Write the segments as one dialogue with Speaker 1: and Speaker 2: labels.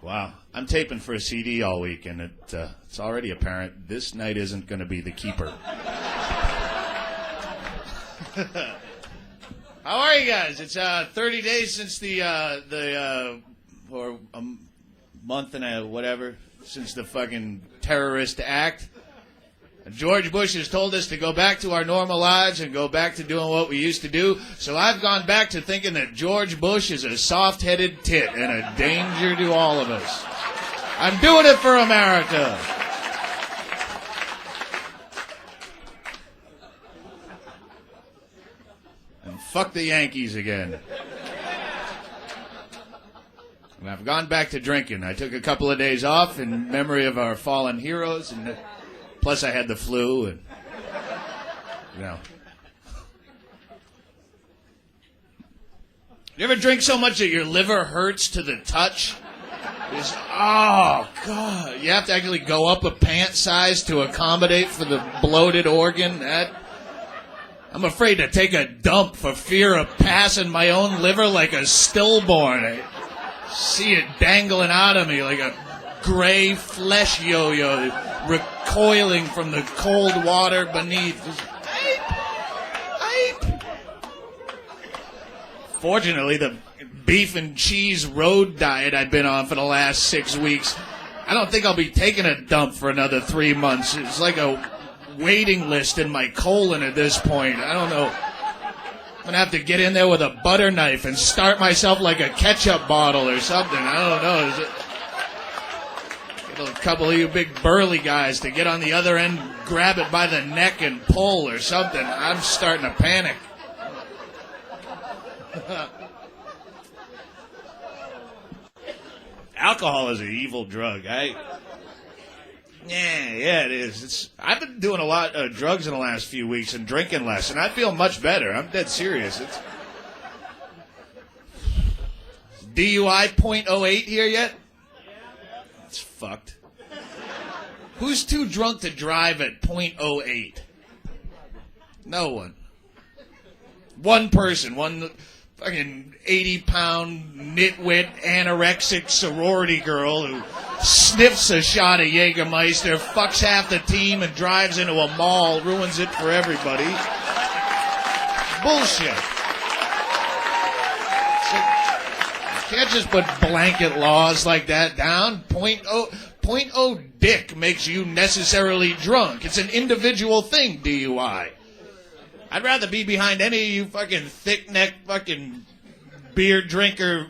Speaker 1: Wow. I'm taping for a CD all week, and it's already apparent this night isn't going to be the keeper. How are you guys? It's 30 days since or a month and whatever, since the fucking terrorist act. George Bush has told us to go back to our normal lives and go back to doing what we used to do. So I've gone back to thinking that George Bush is a soft-headed tit and a danger to all of us. I'm doing it for America. And fuck the Yankees again. And I've gone back to drinking. I took a couple of days off in memory of our fallen heroes, and plus I had the flu, and You ever drink so much that your liver hurts to the touch? Oh, God. You have to actually go up a pant size to accommodate for the bloated organ. I'm afraid to take a dump for fear of passing my own liver like a stillborn. I see it dangling out of me like a gray flesh yo-yo recoiling from the cold water beneath. Ape. Fortunately, the beef and cheese road diet I've been on for the last 6 weeks, I don't think I'll be taking a dump for another 3 months. It's like a waiting list in my colon at this point. I don't know. I'm going to have to get in there with a butter knife and start myself like a ketchup bottle or something. I don't know. Get a couple of you big burly guys to get on the other end, grab it by the neck and pull or something. I'm starting to panic. Alcohol is an evil drug. Yeah, it is. I've been doing a lot of drugs in the last few weeks and drinking less, and I feel much better. I'm dead serious. It's DUI .08 here yet? It's fucked. Who's too drunk to drive at .08? No one. One person. One fucking 80-pound nitwit anorexic sorority girl who sniffs a shot of Jägermeister, fucks half the team, and drives into a mall, ruins it for everybody. Bullshit. You can't just put blanket laws like that down. .0 dick makes you necessarily drunk. It's an individual thing, DUI. I'd rather be behind any of you fucking thick-necked fucking beer drinker,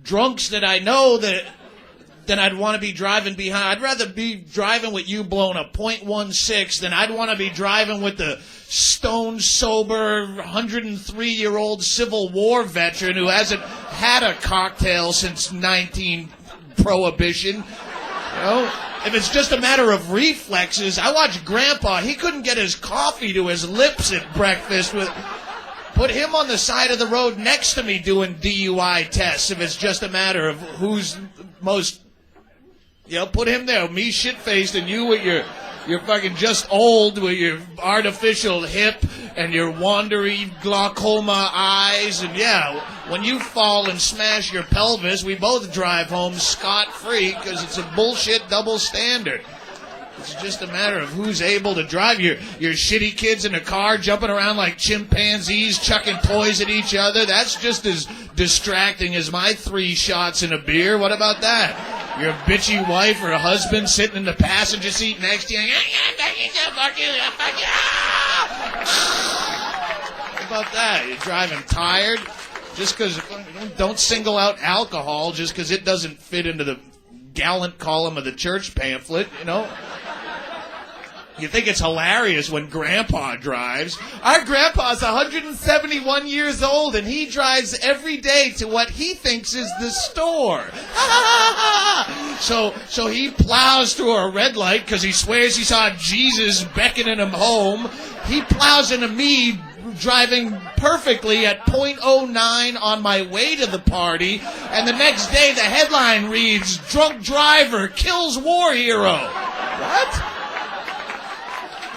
Speaker 1: drunks that I know than I'd want to be driving behind. I'd rather be driving with you blowing a .16 than I'd want to be driving with the stone-sober, 103-year-old Civil War veteran who hasn't had a cocktail since 19 Prohibition. If it's just a matter of reflexes, I watch Grandpa. He couldn't get his coffee to his lips at breakfast. Put him on the side of the road next to me doing DUI tests if it's just a matter of who's most... put him there, me shit-faced and you with your fucking just old with your artificial hip and your wandery glaucoma eyes. And when you fall and smash your pelvis, we both drive home scot-free because it's a bullshit double standard. It's just a matter of who's able to drive. Your shitty kids in a car jumping around like chimpanzees, chucking toys at each other. That's just as distracting as my 3 shots in a beer. What about that? Your bitchy wife or husband sitting in the passenger seat next to you. Fuck you. What about that? You're driving tired? Just because... Don't single out alcohol just because it doesn't fit into the gallant column of the church pamphlet, You think it's hilarious when Grandpa drives. Our Grandpa's 171 years old, and he drives every day to what he thinks is the store. So he plows through a red light because he swears he saw Jesus beckoning him home. He plows into me driving perfectly at .09 on my way to the party, and the next day the headline reads, "Drunk Driver Kills War Hero." What?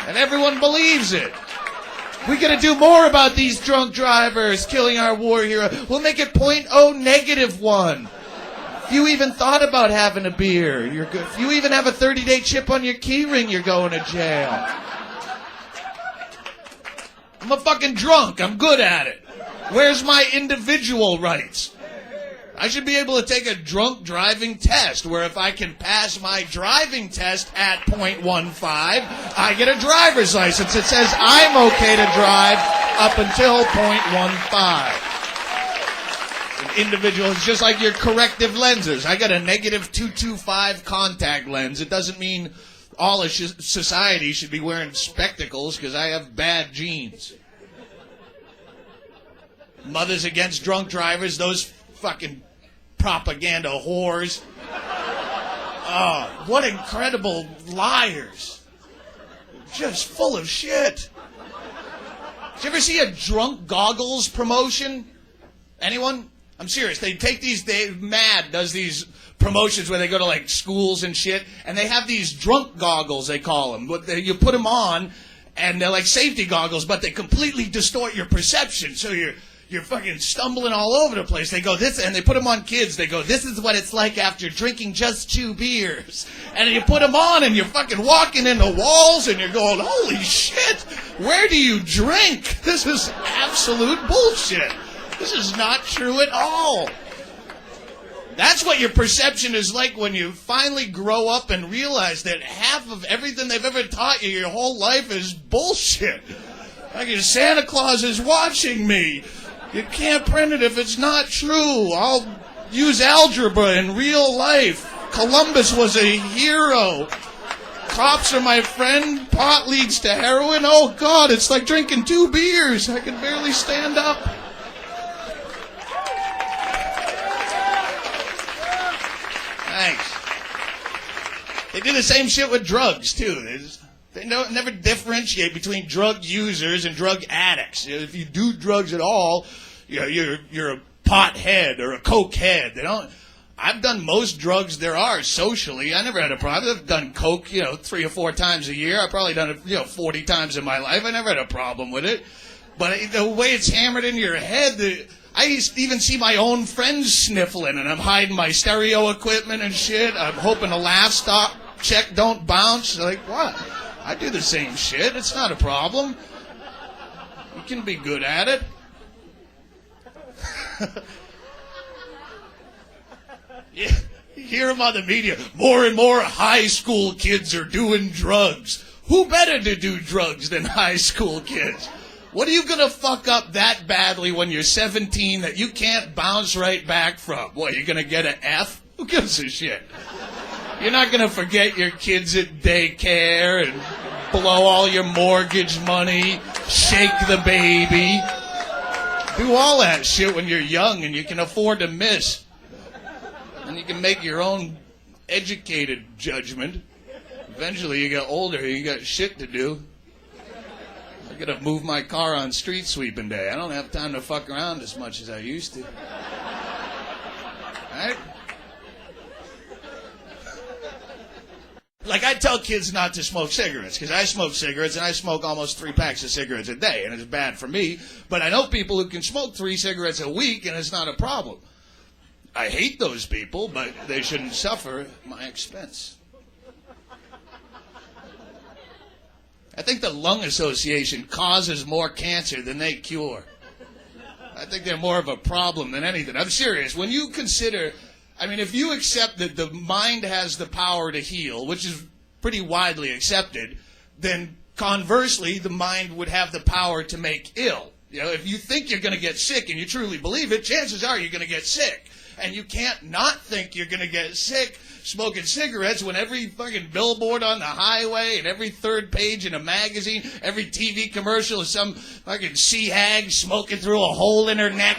Speaker 1: And everyone believes it. We gotta do more about these drunk drivers killing our war hero. We'll make it .0-1. If you even thought about having a beer, you're good. If you even have a 30-day chip on your key ring, you're going to jail. I'm a fucking drunk. I'm good at it. Where's my individual rights? I should be able to take a drunk driving test where if I can pass my driving test at .15, I get a driver's license. It says I'm okay to drive up until .15. An individual is just like your corrective lenses. I got a negative 225 contact lens. It doesn't mean all of society should be wearing spectacles because I have bad genes. Mothers against drunk drivers, those fucking propaganda whores. Oh, what incredible liars. Just full of shit. Did you ever see a drunk goggles promotion? Anyone? I'm serious. They take these, Mad does these promotions where they go to like schools and shit, and they have these drunk goggles, they call them. You put them on, and they're like safety goggles, but they completely distort your perception, so you're fucking stumbling all over the place. They go, this, and they put them on kids. They go, this is what it's like after drinking just 2 beers. And you put them on, and you're fucking walking into walls, and you're going, holy shit, where do you drink? This is absolute bullshit. This is not true at all. That's what your perception is like when you finally grow up and realize that half of everything they've ever taught you your whole life is bullshit. Like Santa Claus is watching me. You can't print it if it's not true. I'll use algebra in real life. Columbus was a hero. Cops are my friend. Pot leads to heroin. Oh, God, it's like drinking 2 beers. I can barely stand up. Thanks. They do the same shit with drugs, too. They never differentiate between drug users and drug addicts. If you do drugs at all, you're a pot head or a coke head. They don't. I've done most drugs there are socially. I never had a problem. I've done coke, 3 or 4 times a year. I've probably done it, 40 times in my life. I never had a problem with it. But the way it's hammered into your head, I used to even see my own friends sniffling, and I'm hiding my stereo equipment and shit. I'm hoping the laugh stop check don't bounce. Like, what? I do the same shit. It's not a problem. You can be good at it. You hear them on the media. More and more high school kids are doing drugs. Who better to do drugs than high school kids? What are you going to fuck up that badly when you're 17 that you can't bounce right back from? What, you're going to get an F? Who gives a shit? You're not going to forget your kids at daycare and blow all your mortgage money, shake the baby. Do all that shit when you're young and you can afford to miss. And you can make your own educated judgment. Eventually you get older, you got shit to do. I gotta move my car on street sweeping day. I don't have time to fuck around as much as I used to. Right? Like, I tell kids not to smoke cigarettes, because I smoke cigarettes, and I smoke almost 3 packs of cigarettes a day, and it's bad for me. But I know people who can smoke 3 cigarettes a week, and it's not a problem. I hate those people, but they shouldn't suffer at my expense. I think the Lung Association causes more cancer than they cure. I think they're more of a problem than anything. I'm serious. When you consider... if you accept that the mind has the power to heal, which is pretty widely accepted, then conversely, the mind would have the power to make ill. If you think you're going to get sick and you truly believe it, chances are you're going to get sick. And you can't not think you're going to get sick smoking cigarettes when every fucking billboard on the highway and every 3rd page in a magazine, every TV commercial is some fucking sea hag smoking through a hole in her neck.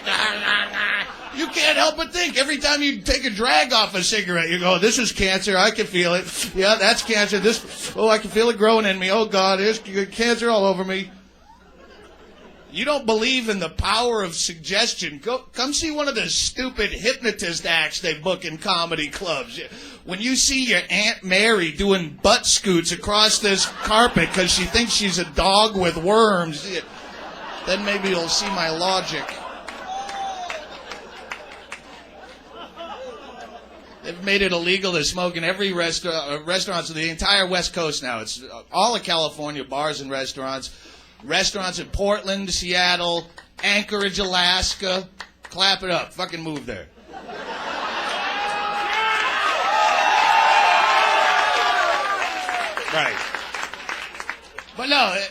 Speaker 1: You can't help but think. Every time you take a drag off a cigarette, you go, this is cancer. I can feel it. Yeah, that's cancer. I can feel it growing in me. Oh, God, there's cancer all over me. You don't believe in the power of suggestion. Come see one of the stupid hypnotist acts they book in comedy clubs. When you see your Aunt Mary doing butt scoots across this carpet because she thinks she's a dog with worms, then maybe you'll see my logic. They've made it illegal to smoke in every restaurants of the entire West Coast now. It's all of California, bars and restaurants. Restaurants in Portland, Seattle, Anchorage, Alaska. Clap it up. Fucking move there. Right. But no,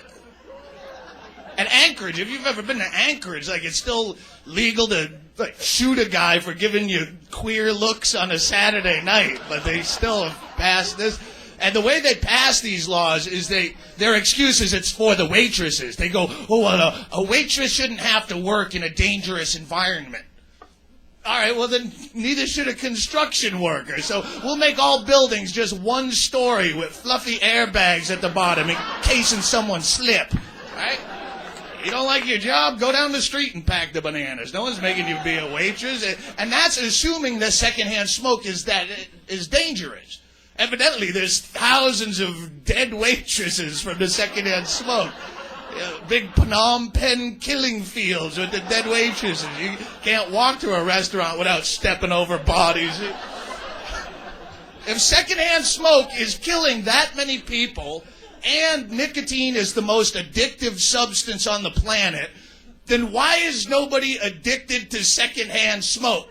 Speaker 1: at Anchorage, if you've ever been to Anchorage, like it's still legal to shoot a guy for giving you queer looks on a Saturday night, but they still have passed this. And the way they pass these laws is their excuse is it's for the waitresses. They go, oh, well, a waitress shouldn't have to work in a dangerous environment. All right, well, then neither should a construction worker. So we'll make all buildings just one story with fluffy airbags at the bottom in case someone slip. Right? You don't like your job? Go down the street and pack the bananas. No one's making you be a waitress. And that's assuming that secondhand smoke is dangerous. Evidently, there's thousands of dead waitresses from the secondhand smoke. Big Phnom Penh killing fields with the dead waitresses. You can't walk to a restaurant without stepping over bodies. If secondhand smoke is killing that many people, and nicotine is the most addictive substance on the planet, then why is nobody addicted to secondhand smoke?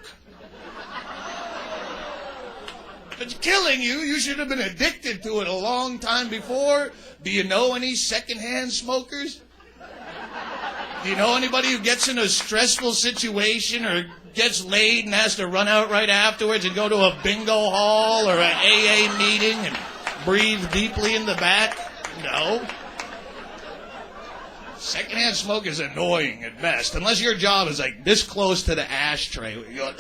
Speaker 1: If it's killing you, you should have been addicted to it a long time before. Do you know any secondhand smokers? Do you know anybody who gets in a stressful situation or gets laid and has to run out right afterwards and go to a bingo hall or an AA meeting and breathe deeply in the back? No. Secondhand smoke is annoying at best, unless your job is like this close to the ashtray. You go,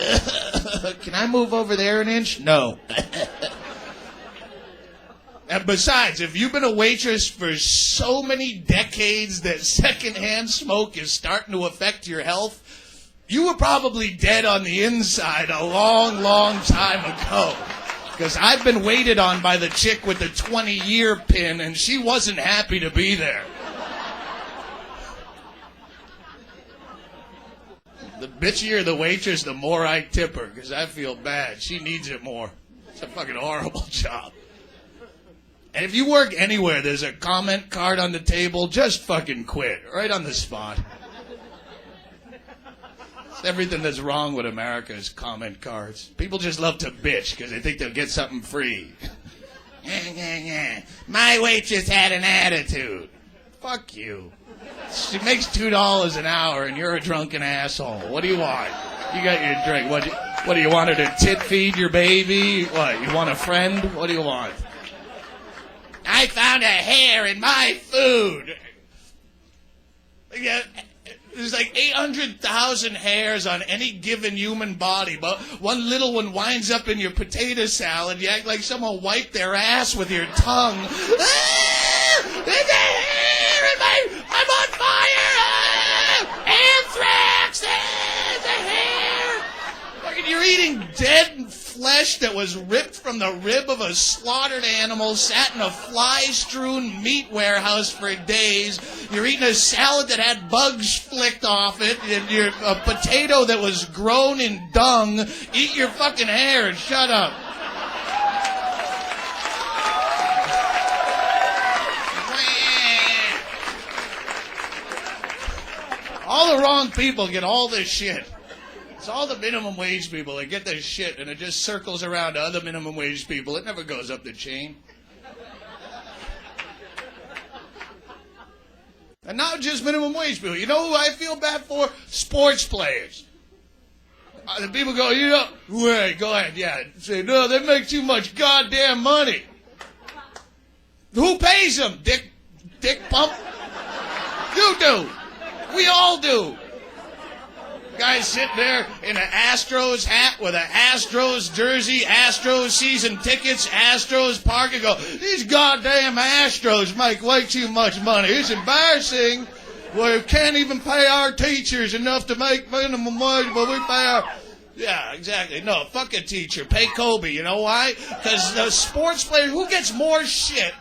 Speaker 1: can I move over there an inch? No. And besides, if you've been a waitress for so many decades that secondhand smoke is starting to affect your health, you were probably dead on the inside a long, long time ago. Because I've been waited on by the chick with the 20-year pin, and she wasn't happy to be there. The bitchier the waitress, the more I tip her, because I feel bad. She needs it more. It's a fucking horrible job. And if you work anywhere, there's a comment card on the table, just fucking quit. Right on the spot. It's everything that's wrong with America is comment cards. People just love to bitch because they think they'll get something free. My waitress had an attitude. Fuck you. She makes $2 an hour and you're a drunken asshole. What do you want? You got your drink. What do you want her to tit feed your baby? What, you want a friend? What do you want? I found a hair in my food. Yeah, there's like 800,000 hairs on any given human body, but one little one winds up in your potato salad. You act like someone wiped their ass with your tongue. Ah! There's a hair in my... I'm on fire! Ah! Anthrax! Ah! There's a hair! Fucking, you're eating dead flesh that was ripped from the rib of a slaughtered animal, sat in a fly-strewn meat warehouse for days. You're eating a salad that had bugs flicked off it, and you're a potato that was grown in dung. Eat your fucking hair and shut up. All the wrong people get all this shit. It's all the minimum wage people that get this shit, and it just circles around to other minimum wage people. It never goes up the chain. And not just minimum wage people. You know who I feel bad for? Sports players. The people go, you know, wait, go ahead, yeah. Say, no, they make too much goddamn money. Who pays them? Dick pump? You do. We all do. Guy's sitting there in an Astros hat with an Astros jersey, Astros season tickets, Astros park, and go, these goddamn Astros make way too much money. It's embarrassing. We can't even pay our teachers enough to make minimum wage, but we pay our... Yeah, exactly. No, fuck a teacher. Pay Kobe. You know why? Because the sports player, who gets more shit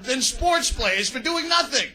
Speaker 1: than sports players for doing nothing?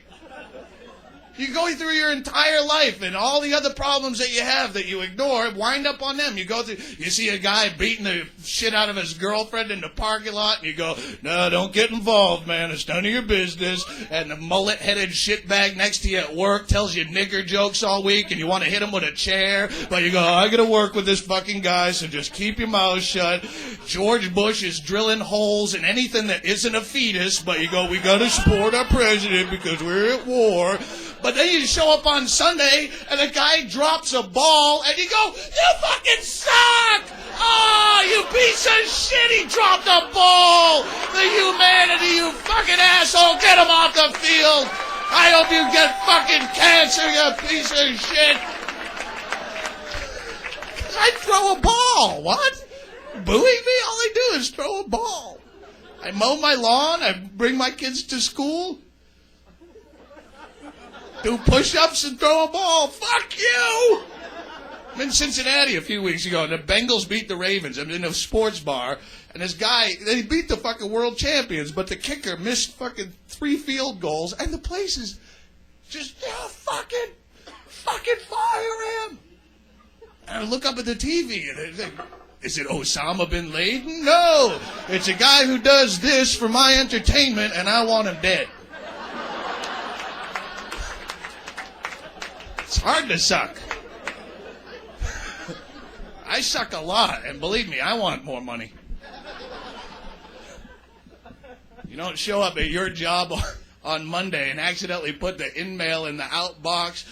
Speaker 1: You go through your entire life and all the other problems that you have that you ignore wind up on them. You go through, you see a guy beating the shit out of his girlfriend in the parking lot, and you go, no, don't get involved, man. It's none of your business. And the mullet-headed shitbag next to you at work tells you nigger jokes all week, and you want to hit him with a chair, but you go, I got to work with this fucking guy, so just keep your mouth shut. George Bush is drilling holes in anything that isn't a fetus, but you go, we got to support our president because we're at war. But then you show up on Sunday, and a guy drops a ball, and you go, you fucking suck! Oh, you piece of shit, he dropped a ball! The humanity, you fucking asshole, get him off the field! I hope you get fucking cancer, you piece of shit! I throw a ball, what? Booing me? All I do is throw a ball. I mow my lawn, I bring my kids to school, do push-ups and throw a ball. Fuck you! I'm in Cincinnati a few weeks ago, and the Bengals beat the Ravens. I'm in a sports bar, and this guy, they beat the fucking world champions, but the kicker missed fucking 3 field goals, and the place is just, fucking fire him. And I look up at the TV, and I think, is it Osama bin Laden? No! It's a guy who does this for my entertainment, and I want him dead. It's hard to suck. I suck a lot, and believe me, I want more money. You don't show up at your job on Monday and accidentally put the in-mail in the outbox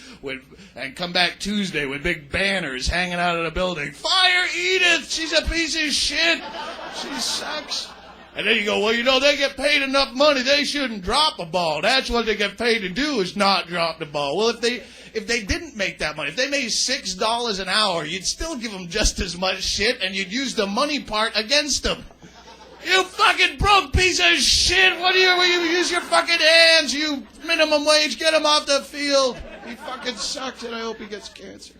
Speaker 1: and come back Tuesday with big banners hanging out of the building. Fire Edith! She's a piece of shit! She sucks. And then you go, well, they get paid enough money, they shouldn't drop a ball. That's what they get paid to do, is not drop the ball. Well, if they didn't make that money, if they made $6 an hour, you'd still give them just as much shit, and you'd use the money part against them. You fucking broke piece of shit! What do you use your fucking hands? You minimum wage, get him off the field. He fucking sucks, and I hope he gets cancer.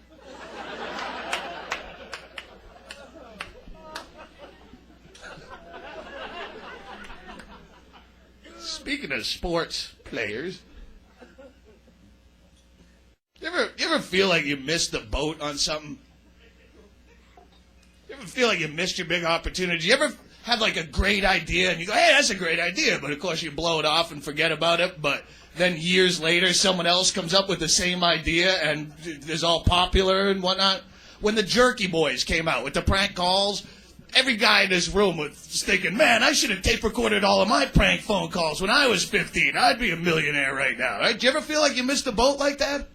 Speaker 1: Speaking of sports players, you ever feel like you missed the boat on something? You ever feel like you missed your big opportunity? You ever have like a great idea and you go, hey, that's a great idea, but of course you blow it off and forget about it, but then years later someone else comes up with the same idea and is all popular and whatnot? When the Jerky Boys came out with the prank calls, every guy in this room was thinking, man, I should have tape recorded all of my prank phone calls when I was 15. I'd be a millionaire right now. Right? Do you ever feel like you missed the boat like that?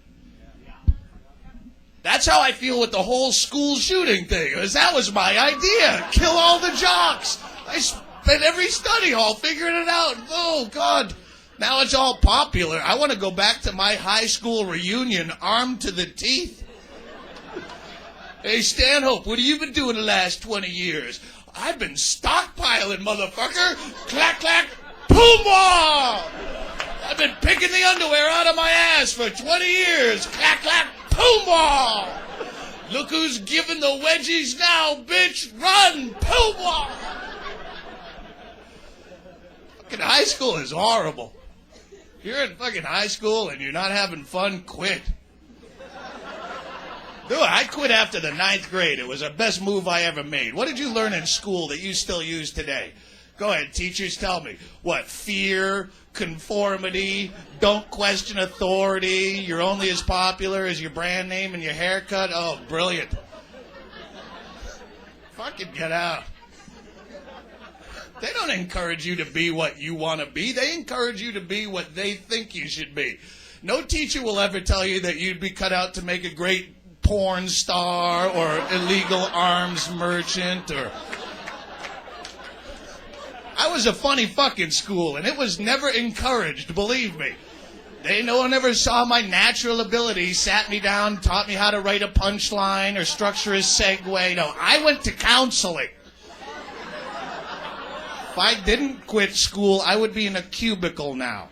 Speaker 1: That's how I feel with the whole school shooting thing. Because that was my idea. Kill all the jocks. I spent every study hall figuring it out. Oh, God. Now it's all popular. I want to go back to my high school reunion armed to the teeth. Hey, Stanhope, what have you been doing the last 20 years? I've been stockpiling, motherfucker. Clack, clack, boom, wah! I've been picking the underwear out of my ass for 20 years. Clack, clack, boom, wah! Look who's giving the wedgies now, bitch. Run, boom, wah! Fucking high school is horrible. If you're in fucking high school and you're not having fun, quit. Dude, I quit after the 9th grade. It was the best move I ever made. What did you learn in school that you still use today? Go ahead, teachers, tell me. What, fear, conformity, don't question authority, you're only as popular as your brand name and your haircut? Oh, brilliant. Fucking get out. They don't encourage you to be what you want to be. They encourage you to be what they think you should be. No teacher will ever tell you that you'd be cut out to make a great porn star or illegal arms merchant or... I was a funny fuck in school, and it was never encouraged, believe me. No one ever saw my natural ability, sat me down, taught me how to write a punchline or structure a segue. No, I went to counseling. If I didn't quit school, I would be in a cubicle now.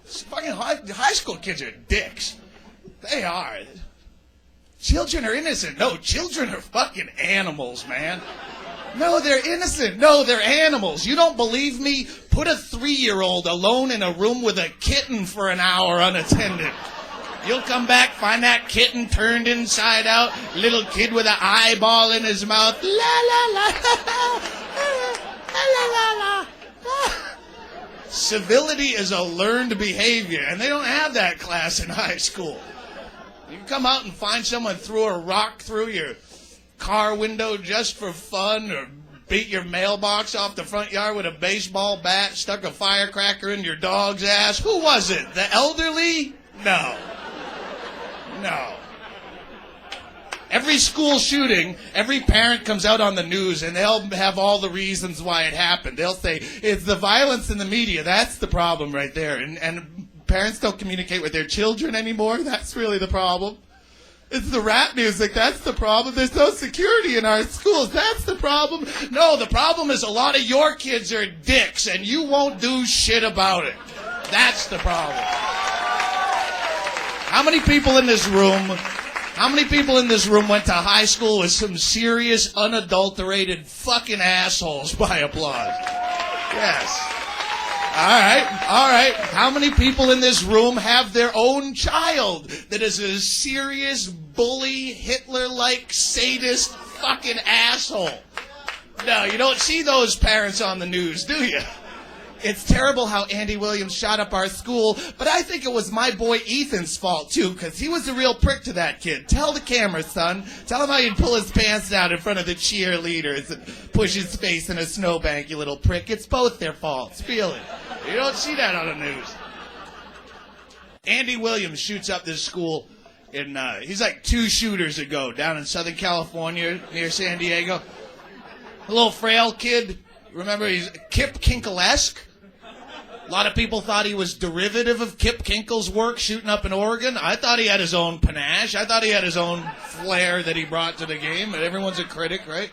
Speaker 1: Fucking high school kids are dicks. They are. Children are innocent. No, children are fucking animals, man. No, they're innocent. No, they're animals. You don't believe me? Put a 3-year-old alone in a room with a kitten for an hour unattended. You'll come back, find that kitten turned inside out, little kid with an eyeball in his mouth. La la la, la la la. Civility is a learned behavior, and they don't have that class in high school. You come out and find someone threw a rock through your car window just for fun, or beat your mailbox off the front yard with a baseball bat, stuck a firecracker in your dog's ass. Who was it? The elderly? No. Every school shooting, every parent comes out on the news and they'll have all the reasons why it happened. They'll say, it's the violence in the media. That's the problem right there. And parents don't communicate with their children anymore. That's really the problem. It's the rap music. That's the problem. There's no security in our schools. That's the problem. No, the problem is a lot of your kids are dicks and you won't do shit about it. That's the problem. How many people in this room went to high school with some serious, unadulterated fucking assholes by applause? Yes. All right. How many people in this room have their own child that is a serious, bully, Hitler-like, sadist fucking asshole? No, you don't see those parents on the news, do you? It's terrible how Andy Williams shot up our school, but I think it was my boy Ethan's fault, too, because he was a real prick to that kid. Tell the camera, son. Tell him how you'd pull his pants down in front of the cheerleaders and push his face in a snowbank, you little prick. It's both their faults. Feel it. You don't see that on the news. Andy Williams shoots up this school he's like 2 shooters ago down in Southern California near San Diego. A little frail kid. Remember, he's Kip Kinkle-esque. A lot of people thought he was derivative of Kip Kinkle's work shooting up in Oregon. I thought he had his own panache. I thought he had his own flair that he brought to the game. And everyone's a critic, right?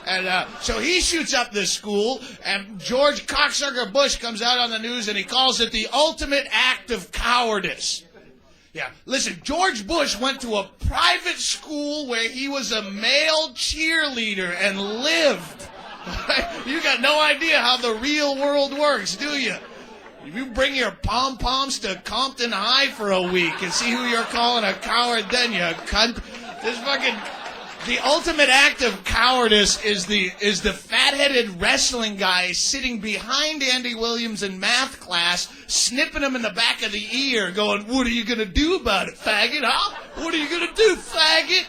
Speaker 1: And so he shoots up this school, and George Cocksucker Bush comes out on the news, and he calls it the ultimate act of cowardice. Yeah, listen, George Bush went to a private school where he was a male cheerleader and lived. You got no idea how the real world works, do you? You bring your pom-poms to Compton High for a week and see who you're calling a coward then, you cunt. This fucking... The ultimate act of cowardice is the fat-headed wrestling guy sitting behind Andy Williams in math class, snipping him in the back of the ear, going, "What are you going to do about it, faggot, huh? What are you going to do, faggot?"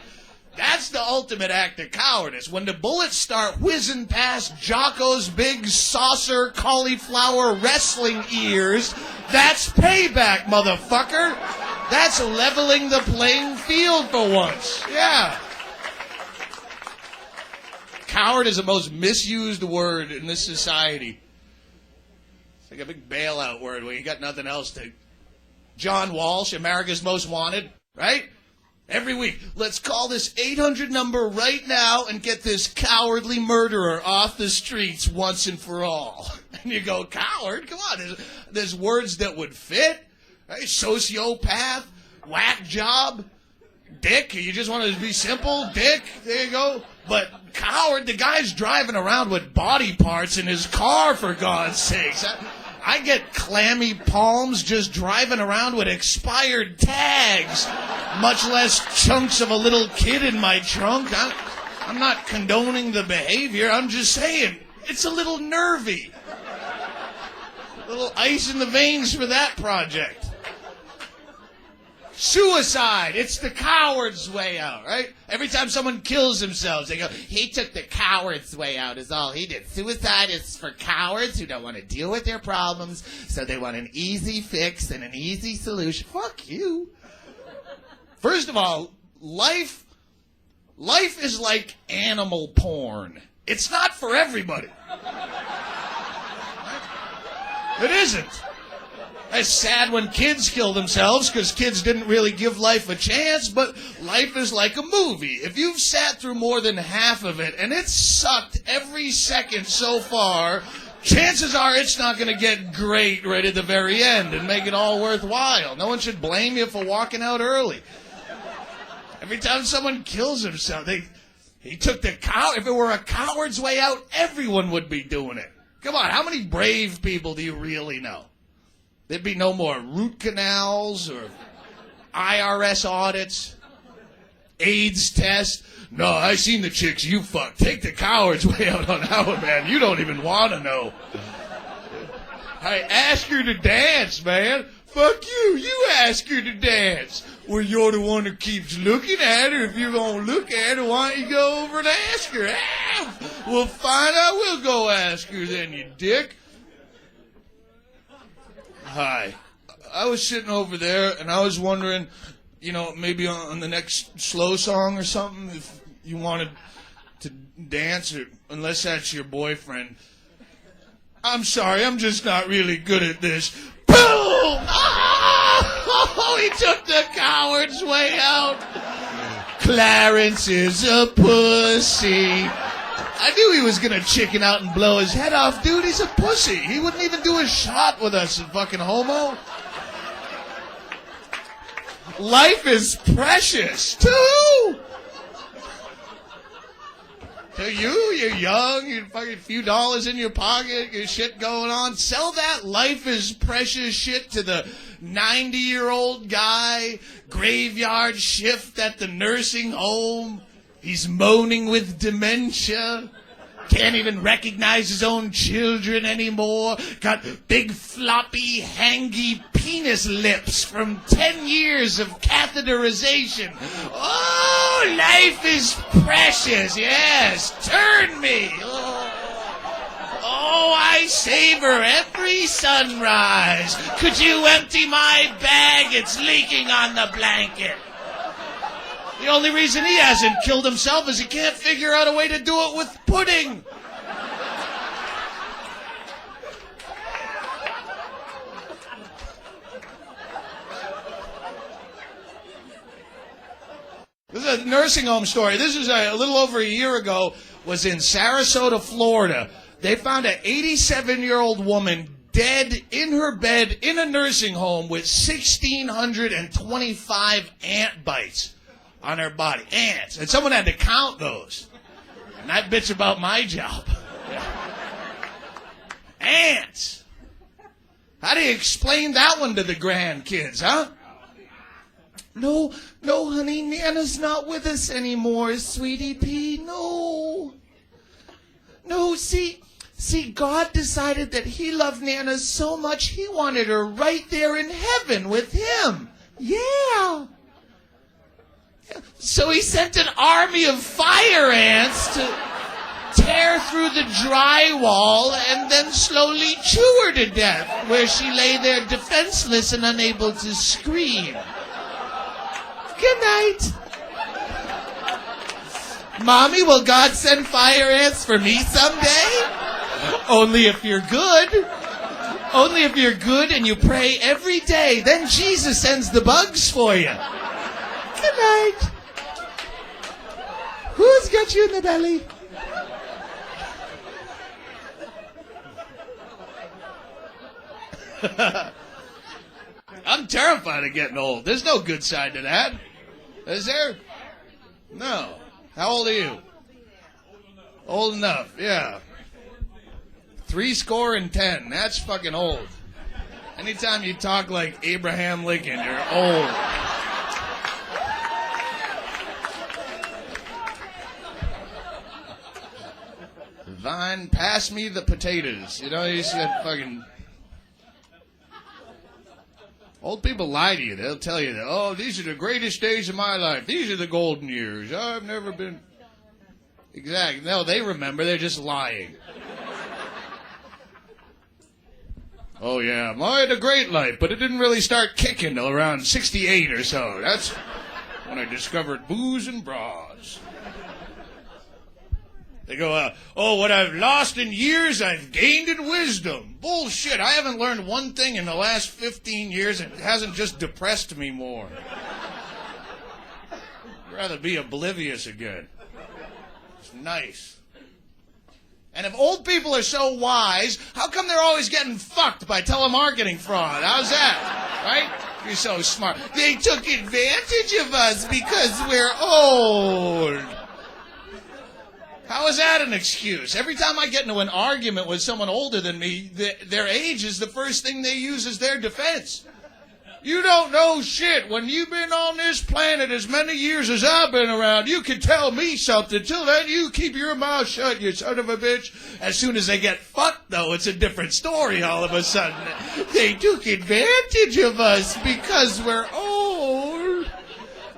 Speaker 1: That's the ultimate act of cowardice. When the bullets start whizzing past Jocko's big saucer cauliflower wrestling ears, that's payback, motherfucker. That's leveling the playing field for once. Yeah. Coward is the most misused word in this society. It's like a big bailout word where you got nothing else to... John Walsh, America's Most Wanted, right? Every week, let's call this 800 number right now and get this cowardly murderer off the streets once and for all. And you go, coward? Come on, there's words that would fit. Right? Sociopath, whack job, dick. You just want to be simple, dick. There you go. But coward, the guy's driving around with body parts in his car, for God's sakes. I get clammy palms just driving around with expired tags, much less chunks of a little kid in my trunk. I'm not condoning the behavior. I'm just saying, it's a little nervy. A little ice in the veins for that project. Suicide. It's the coward's way out, right? Every time someone kills themselves, they go, he took the coward's way out is all he did. Suicide is for cowards who don't want to deal with their problems, so they want an easy fix and an easy solution. Fuck you. First of all, life is like animal porn. It's not for everybody. It isn't. It's sad when kids kill themselves because kids didn't really give life a chance, but life is like a movie. If you've sat through more than half of it and it's sucked every second so far, chances are it's not going to get great right at the very end and make it all worthwhile. No one should blame you for walking out early. Every time someone kills himself, He took the cow. If it were a coward's way out, everyone would be doing it. Come on, how many brave people do you really know? There'd be no more root canals or IRS audits, AIDS tests. No, I seen the chicks you fucked. Take the coward's way out on that one, man. You don't even want to know. I ask her to dance, man. Fuck you. You ask her to dance. Well, you're the one who keeps looking at her. If you're going to look at her, why don't you go over and ask her? Ah, well, fine, I will go ask her then, you dick. Hi. I was sitting over there, and I was wondering, maybe on the next slow song or something, if you wanted to dance, or unless that's your boyfriend. I'm sorry, I'm just not really good at this. Boom! Oh, he took the coward's way out. Clarence is a pussy. I knew he was going to chicken out and blow his head off. Dude, he's a pussy. He wouldn't even do a shot with us, fucking homo. Life is precious, too. To you, you're young, you're fucking few dollars in your pocket, your shit going on. Sell that life is precious shit to the 90-year-old guy, graveyard shift at the nursing home. He's moaning with dementia. Can't even recognize his own children anymore. Got big, floppy, hangy penis lips from 10 years of catheterization. Oh, life is precious. Yes, turn me. Oh, I savor every sunrise. Could you empty my bag? It's leaking on the blanket. The only reason he hasn't killed himself is he can't figure out a way to do it with pudding. This is a nursing home story. This is a little over a year ago. Was in Sarasota, Florida. They found an 87-year-old woman dead in her bed in a nursing home with 1,625 ant bites on her body. Ants. And someone had to count those. And I bitch about my job. Ants. How do you explain that one to the grandkids, huh? No, honey, Nana's not with us anymore, sweetie pea. No, see, God decided that he loved Nana so much he wanted her right there in heaven with him. Yeah. So he sent an army of fire ants to tear through the drywall and then slowly chew her to death, where she lay there defenseless and unable to scream. Good night. Mommy, will God send fire ants for me someday? Only if you're good. Only if you're good and you pray every day. Then Jesus sends the bugs for you. Good night. Who's got you in the belly? I'm terrified of getting old. There's no good side to that. Is there? No. How old are you? Old enough, yeah. 70. That's fucking old. Anytime you talk like Abraham Lincoln, you're old. Vine, pass me the potatoes. You said fucking... Old people lie to you. They'll tell you that, oh, these are the greatest days of my life. These are the golden years. I've never been... Exactly. No, they remember. They're just lying. Oh, yeah. Well, I had a great life, but it didn't really start kicking till around 68 or so. That's when I discovered booze and bras. They go, what I've lost in years, I've gained in wisdom. Bullshit. I haven't learned one thing in the last 15 years, and it hasn't just depressed me more. I'd rather be oblivious again. It's nice. And if old people are so wise, how come they're always getting fucked by telemarketing fraud? How's that? Right? You're so smart. They took advantage of us because we're old. How is that an excuse? Every time I get into an argument with someone older than me, their age is the first thing they use as their defense. You don't know shit. When you've been on this planet as many years as I've been around, you can tell me something. Till then, you keep your mouth shut, you son of a bitch. As soon as they get fucked, though, it's a different story all of a sudden. They took advantage of us because we're old.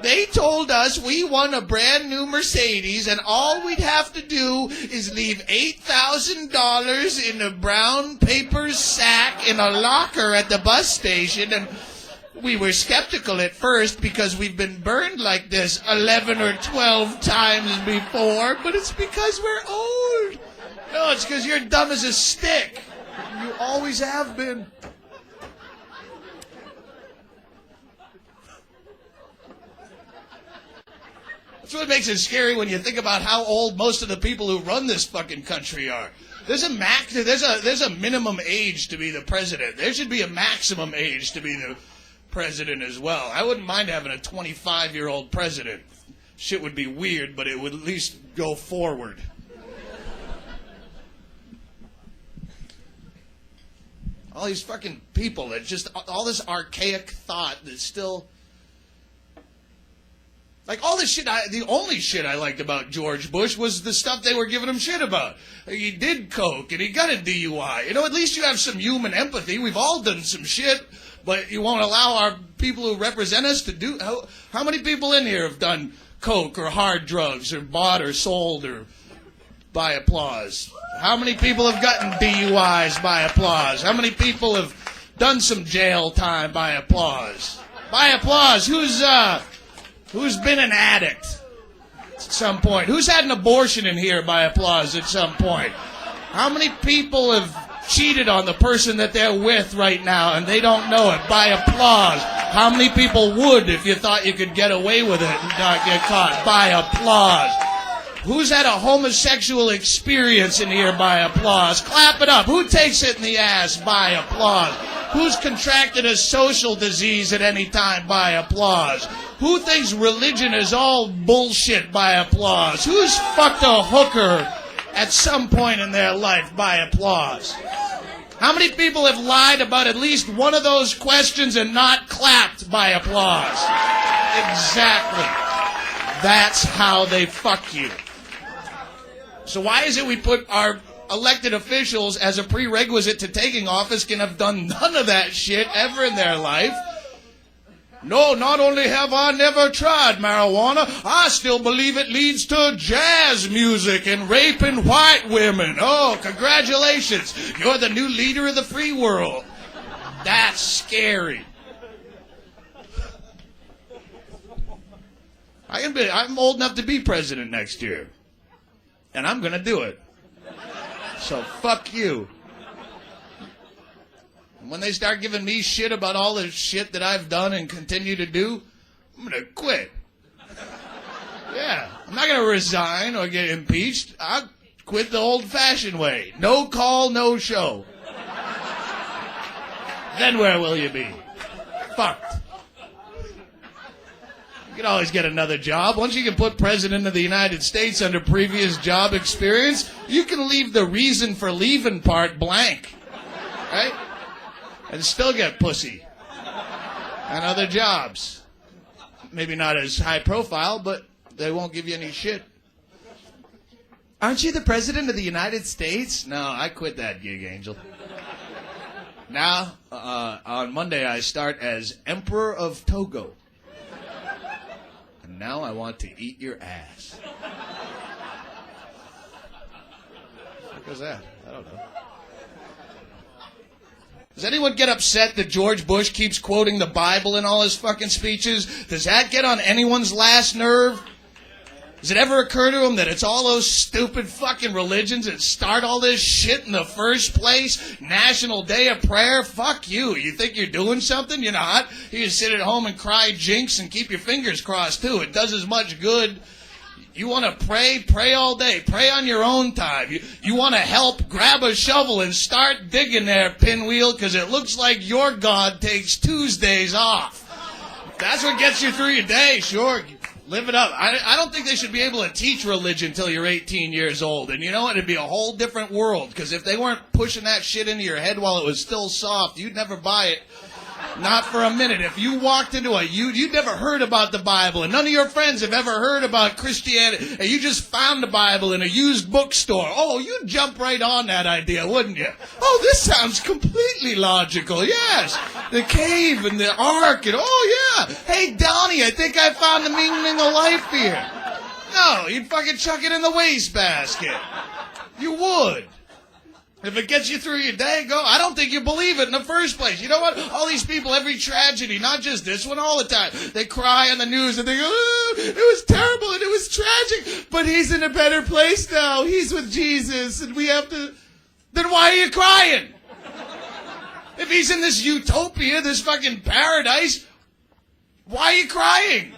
Speaker 1: They told us we won a brand new Mercedes and all we'd have to do is leave $8,000 in a brown paper sack in a locker at the bus station. And we were skeptical at first because we've been burned like this 11 or 12 times before, but it's because we're old. No, it's because you're dumb as a stick. You always have been. That's what makes it scary when you think about how old most of the people who run this fucking country are. There's a minimum age to be the president. There should be a maximum age to be the president as well. I wouldn't mind having a 25-year-old president. Shit would be weird, but it would at least go forward. All these fucking people that just, all this archaic thought that's still, like all this shit, the only shit I liked about George Bush was the stuff they were giving him shit about. He did coke and he got a DUI. You know, at least you have some human empathy. We've all done some shit. But you won't allow our people who represent us to do... How many people in here have done coke or hard drugs or bought or sold or by applause? How many people have gotten DUIs by applause? How many people have done some jail time by applause? By applause, who's been an addict at some point? Who's had an abortion in here by applause at some point? How many people have cheated on the person that they're with right now and they don't know it by applause? How many people would if you thought you could get away with it and not get caught by applause? Who's had a homosexual experience in here by applause? Clap it up. Who takes it in the ass by applause? Who's contracted a social disease at any time by applause? Who thinks religion is all bullshit by applause? Who's fucked a hooker at some point in their life by applause? How many people have lied about at least one of those questions and not clapped by applause? Exactly. That's how they fuck you. So why is it we put our elected officials as a prerequisite to taking office can have done none of that shit ever in their life? No, not only have I never tried marijuana, I still believe it leads to jazz music and raping white women. Oh, congratulations. You're the new leader of the free world. That's scary. I'm old enough to be president next year. And I'm going to do it. So fuck you. When they start giving me shit about all the shit that I've done and continue to do, I'm going to quit. Yeah, I'm not going to resign or get impeached. I'll quit the old-fashioned way. No call, no show. Then where will you be? Fucked. You can always get another job. Once you can put President of the United States under previous job experience, you can leave the reason for leaving part blank. Right? And still get pussy and other jobs. Maybe not as high profile, but they won't give you any shit. Aren't you the president of the United States? No, I quit that gig, Angel. Now, on Monday, I start as Emperor of Togo. And now I want to eat your ass. What was that? I don't know. Does anyone get upset that George Bush keeps quoting the Bible in all his fucking speeches? Does that get on anyone's last nerve? Does it ever occur to him that it's all those stupid fucking religions that start all this shit in the first place? National Day of Prayer? Fuck you. You think you're doing something? You're not. You just sit at home and cry jinx and keep your fingers crossed, too. It does as much good. You want to pray? Pray all day. Pray on your own time. You want to help? Grab a shovel and start digging there, pinwheel, because it looks like your God takes Tuesdays off. If that's what gets you through your day, sure. Live it up. I don't think they should be able to teach religion until you're 18 years old. And you know what? It'd be a whole different world. Because if they weren't pushing that shit into your head while it was still soft, you'd never buy it. Not for a minute. If you walked into you'd never heard about the Bible, and none of your friends have ever heard about Christianity, and you just found the Bible in a used bookstore. Oh, you'd jump right on that idea, wouldn't you? Oh, this sounds completely logical. Yes. The cave and the ark, and oh, yeah. Hey, Donnie, I think I found the meaning of life here. No, you'd fucking chuck it in the wastebasket. You would. If it gets you through your day, go. I don't think you believe it in the first place. You know what? All these people, every tragedy, not just this one, all the time, they cry on the news and they go, oh, it was terrible and it was tragic, but he's in a better place now. He's with Jesus and we have to... Then why are you crying? If he's in this utopia, this fucking paradise, why are you crying?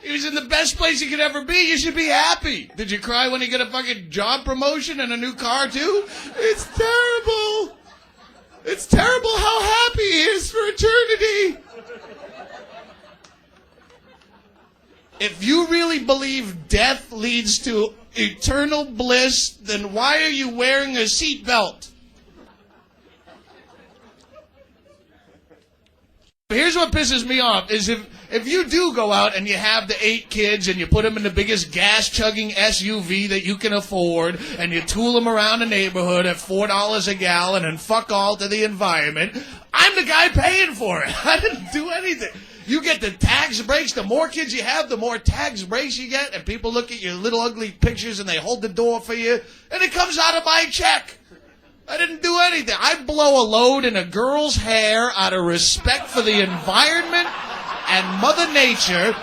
Speaker 1: He was in the best place he could ever be. You should be happy. Did you cry when he got a fucking job promotion and a new car, too? It's terrible. It's terrible how happy he is for eternity. If you really believe death leads to eternal bliss, then why are you wearing a seatbelt? Here's what pisses me off, is if you do go out and you have the 8 kids and you put them in the biggest gas-chugging SUV that you can afford and you tool them around the neighborhood at $4 a gallon and fuck all to the environment, I'm the guy paying for it. I didn't do anything. You get the tax breaks. The more kids you have, the more tax breaks you get, and people look at your little ugly pictures and they hold the door for you, and it comes out of my check. I didn't do anything. I blow a load in a girl's hair out of respect for the environment and Mother Nature.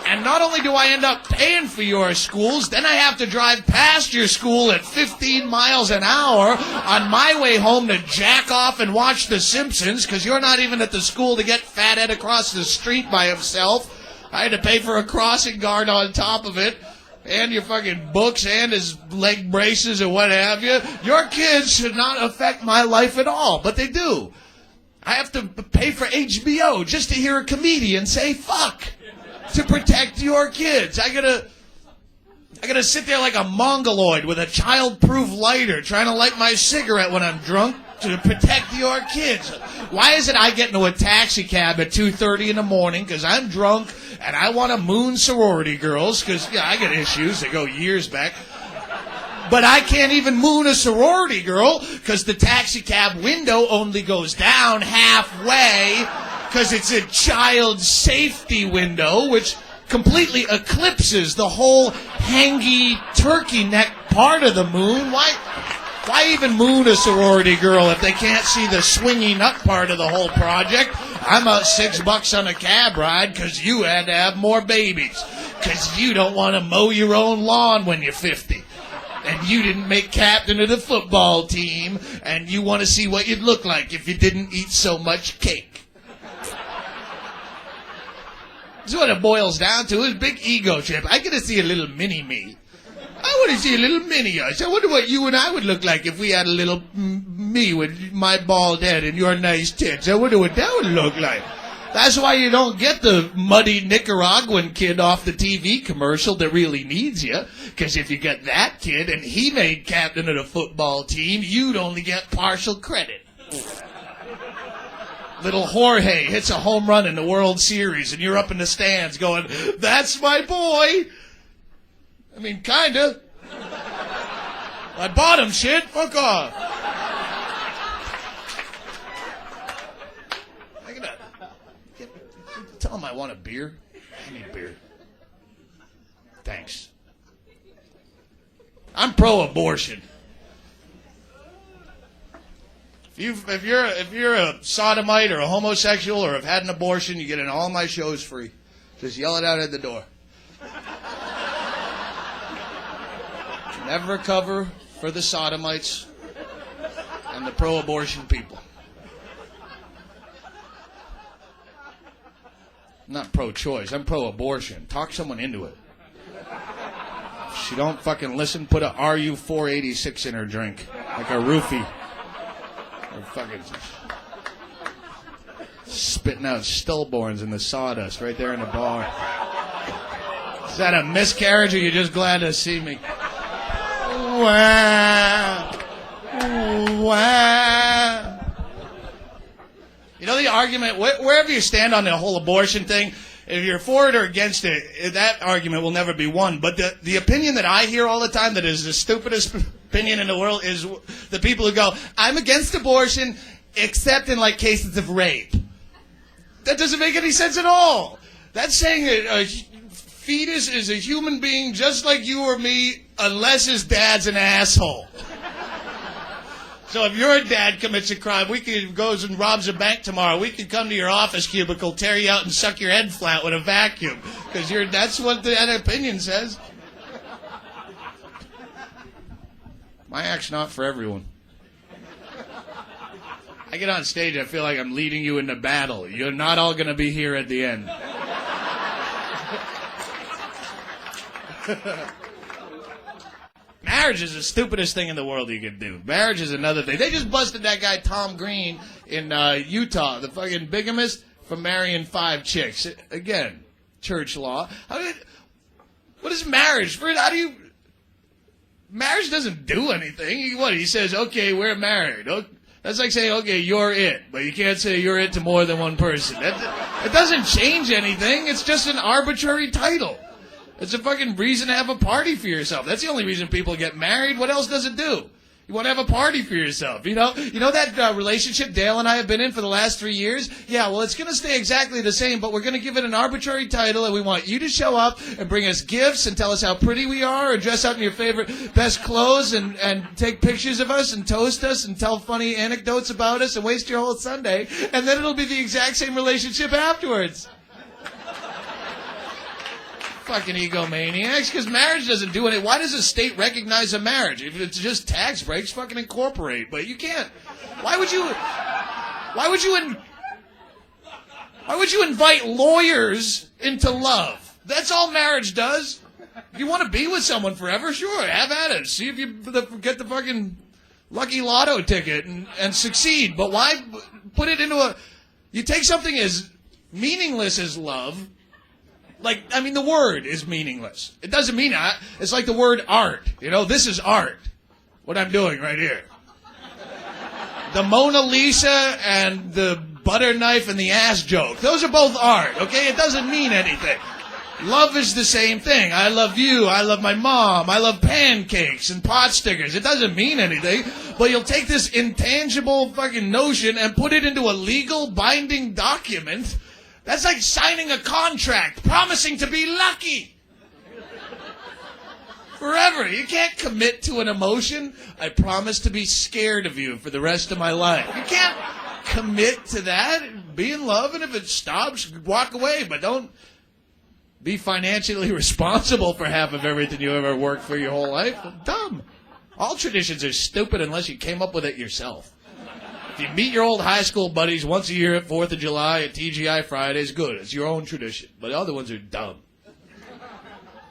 Speaker 1: And not only do I end up paying for your schools, then I have to drive past your school at 15 miles an hour on my way home to jack off and watch The Simpsons, because you're not even at the school to get Fat Ed across the street by himself. I had to pay for a crossing guard on top of it. And your fucking books and his leg braces or what have you. Your kids should not affect my life at all, but they do. I have to pay for HBO just to hear a comedian say fuck to protect your kids. I gotta sit there like a mongoloid with a child-proof lighter trying to light my cigarette when I'm drunk to protect your kids. Why is it I get into a taxi cab at 2:30 in the morning because I'm drunk and I want to moon sorority girls because, yeah, I get issues that go years back. But I can't even moon a sorority girl because the taxi cab window only goes down halfway because it's a child safety window, which completely eclipses the whole hangy turkey neck part of the moon. Why even moon a sorority girl if they can't see the swingy nut part of the whole project? I'm out $6 on a cab ride because you had to have more babies. Because you don't want to mow your own lawn when you're 50. And you didn't make captain of the football team. And you want to see what you'd look like if you didn't eat so much cake. That's what it boils down to, is big ego trip. I get to see a little mini-me. I want to see a little mini us. I wonder what you and I would look like if we had a little me with my bald head and your nice tits. I wonder what that would look like. That's why you don't get the muddy Nicaraguan kid off the TV commercial that really needs you. Because if you get that kid and he made captain of the football team, you'd only get partial credit. Little Jorge hits a home run in the World Series and you're up in the stands going, that's my boy. I mean, kinda. I bought him, shit. Fuck off. I gotta tell him I want a beer. I need beer. Thanks. I'm pro-abortion. If you're a sodomite or a homosexual or have had an abortion, you get in all my shows free. Just yell it out at the door. Never cover for the sodomites and the pro-abortion people. I'm not pro-choice. I'm pro-abortion. Talk someone into it. If she don't fucking listen, put a RU-486 in her drink. Like a roofie. Or fucking spitting out stillborns in the sawdust right there in the bar. Is that a miscarriage or you're just glad to see me? Wah. Wah. You know the argument, wherever you stand on the whole abortion thing, if you're for it or against it, that argument will never be won. But the opinion that I hear all the time that is the stupidest opinion in the world is the people who go, I'm against abortion except in like cases of rape. That doesn't make any sense at all. That's saying a fetus is a human being just like you or me unless his dad's an asshole. So if your dad commits a crime, goes and robs a bank tomorrow, we could come to your office cubicle, tear you out, and suck your head flat with a vacuum. Because that's what that opinion says. My act's not for everyone. I get on stage, I feel like I'm leading you into battle. You're not all going to be here at the end. Marriage is the stupidest thing in the world you can do. Marriage is another thing. They just busted that guy Tom Green in Utah, the fucking bigamist, for marrying 5 chicks. Again, church law. What is marriage? Marriage doesn't do anything. He says, okay, we're married. That's like saying, okay, you're it. But you can't say you're it to more than one person. It doesn't change anything. It's just an arbitrary title. It's a fucking reason to have a party for yourself. That's the only reason people get married. What else does it do? You want to have a party for yourself, you know? You know that relationship Dale and I have been in for the last 3 years? Yeah, well, it's going to stay exactly the same, but we're going to give it an arbitrary title, and we want you to show up and bring us gifts and tell us how pretty we are, and dress up in your favorite best clothes, and take pictures of us, and toast us, and tell funny anecdotes about us, and waste your whole Sunday, and then it'll be the exact same relationship afterwards. Fucking egomaniacs, because marriage doesn't do anything. Why does the state recognize a marriage? If it's just tax breaks, fucking incorporate. But you can't. Why would you invite lawyers into love? That's all marriage does. If you want to be with someone forever, sure, have at it. See if you get the fucking lucky lotto ticket and succeed. But why put it into you take something as meaningless as love. The word is meaningless. It doesn't mean that. It's like the word art. You know, this is art. What I'm doing right here. The Mona Lisa and the butter knife and the ass joke. Those are both art, okay? It doesn't mean anything. Love is the same thing. I love you. I love my mom. I love pancakes and pot stickers. It doesn't mean anything. But you'll take this intangible fucking notion and put it into a legal binding document. That's like signing a contract, promising to be lucky. Forever. You can't commit to an emotion. I promise to be scared of you for the rest of my life. You can't commit to that. Be in love, and if it stops, walk away. But don't be financially responsible for half of everything you ever worked for your whole life. Dumb. All traditions are stupid unless you came up with it yourself. If you meet your old high school buddies once a year at 4th of July at TGI Fridays, good. It's your own tradition. But the other ones are dumb.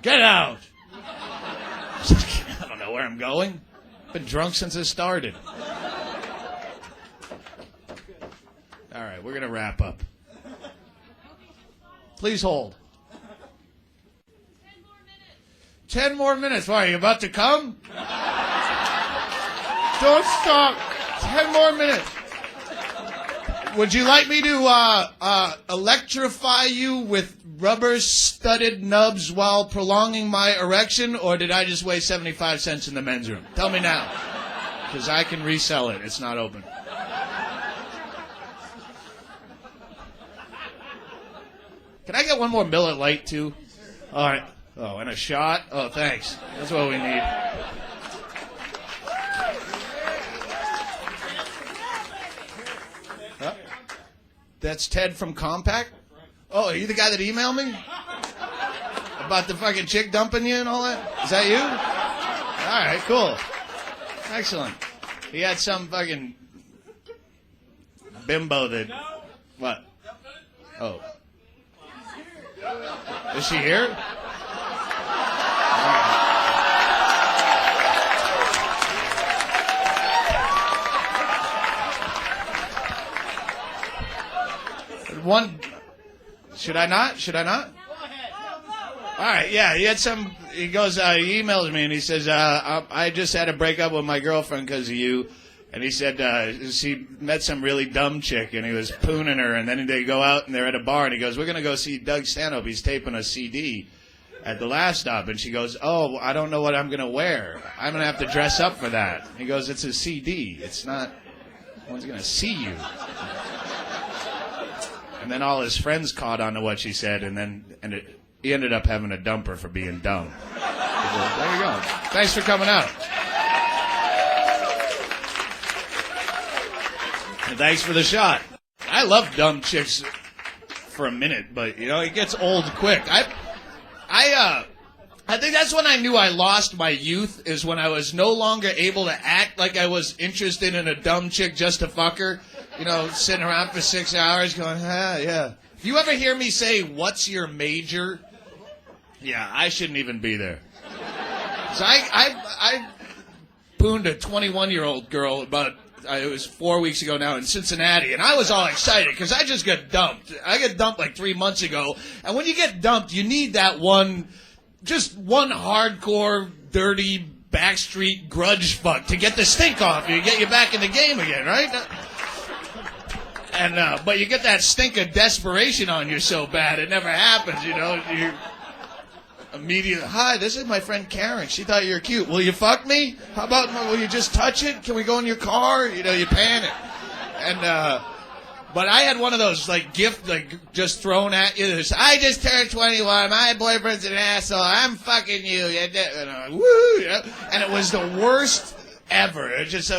Speaker 1: Get out. I don't know where I'm going. I've been drunk since I started. All right, we're going to wrap up. Please hold. 10 more minutes. Why, are you about to come? Don't stop. 10 more minutes. Would you like me to electrify you with rubber-studded nubs while prolonging my erection, or did I just weigh 75 cents in the men's room? Tell me now, because I can resell it. It's not open. Can I get one more Miller Lite, too? All right. Oh, and a shot? Oh, thanks. That's what we need. That's Ted from Compact? Oh, are you the guy that emailed me? About the fucking chick dumping you and all that? Is that you? All right, cool. Excellent. He had some fucking bimbo that... What? Oh. Is she here? All right. One, should I not? Should I not? All right, yeah, he goes, he emails me and he says, I just had to break up with my girlfriend because of you. And he said she met some really dumb chick and he was pooning her. And then they go out and they're at a bar and he goes, we're going to go see Doug Stanhope. He's taping a CD at the Last Stop. And she goes, oh, I don't know what I'm going to wear. I'm going to have to dress up for that. He goes, it's a CD. It's not, no one's going to see you. And then all his friends caught on to what she said. He ended up having to dump her for being dumb. Goes, there you go. Thanks for coming out. And thanks for the shot. I love dumb chicks for a minute, but, it gets old quick. I think that's when I knew I lost my youth, is when I was no longer able to act like I was interested in a dumb chick just to fuck her. Sitting around for 6 hours going, yeah. You ever hear me say, what's your major? Yeah, I shouldn't even be there. So I pooned a 21-year-old girl it was 4 weeks ago now in Cincinnati, and I was all excited because I just got dumped. I got dumped like 3 months ago, and when you get dumped, you need that one hardcore, dirty, backstreet grudge fuck to get the stink off you, get you back in the game again, right? And but you get that stink of desperation on you so bad, it never happens, you immediately, hi, this is my friend Karen. She thought you were cute. Will you fuck me? How about, will you just touch it? Can we go in your car? You panic. And, but I had one of those, gift, just thrown at you. I just turned 21. My boyfriend's an asshole. I'm fucking you. And, woo, and it was the worst ever. It just,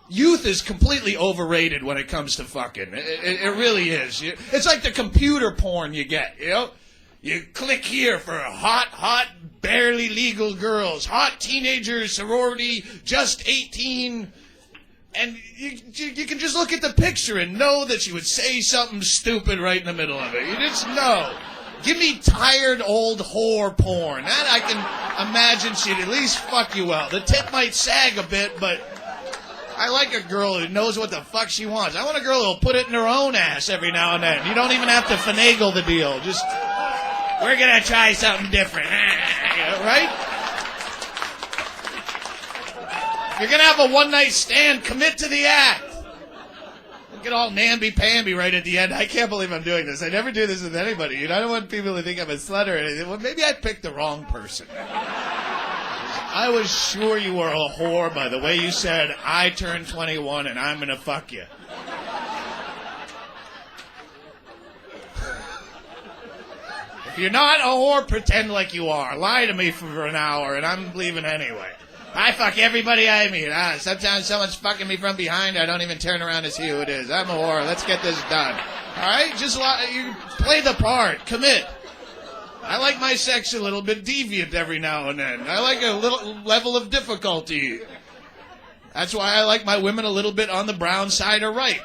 Speaker 1: youth is completely overrated when it comes to fucking. It really is. It's like the computer porn you get, You click here for hot, barely legal girls, hot teenager sorority, just 18, and you can just look at the picture and know that she would say something stupid right in the middle of it. You just know. Give me tired old whore porn. That I can imagine she'd at least fuck you well. The tit might sag a bit, but I like a girl who knows what the fuck she wants. I want a girl who'll put it in her own ass every now and then. You don't even have to finagle the deal. Just... we're going to try something different, right? If you're going to have a one-night stand, commit to the act. Don't get all namby-pamby right at the end. I can't believe I'm doing this. I never do this with anybody. I don't want people to think I'm a slut or anything. Well, maybe I picked the wrong person. I was sure you were a whore by the way you said, I turned 21 and I'm going to fuck you. If you're not a whore, pretend like you are. Lie to me for an hour, and I'm leaving anyway. I fuck everybody I meet. Sometimes someone's fucking me from behind. I don't even turn around to see who it is. I'm a whore. Let's get this done. All right? Just you play the part. Commit. I like my sex a little bit deviant every now and then. I like a little level of difficulty. That's why I like my women a little bit on the brown side of ripe.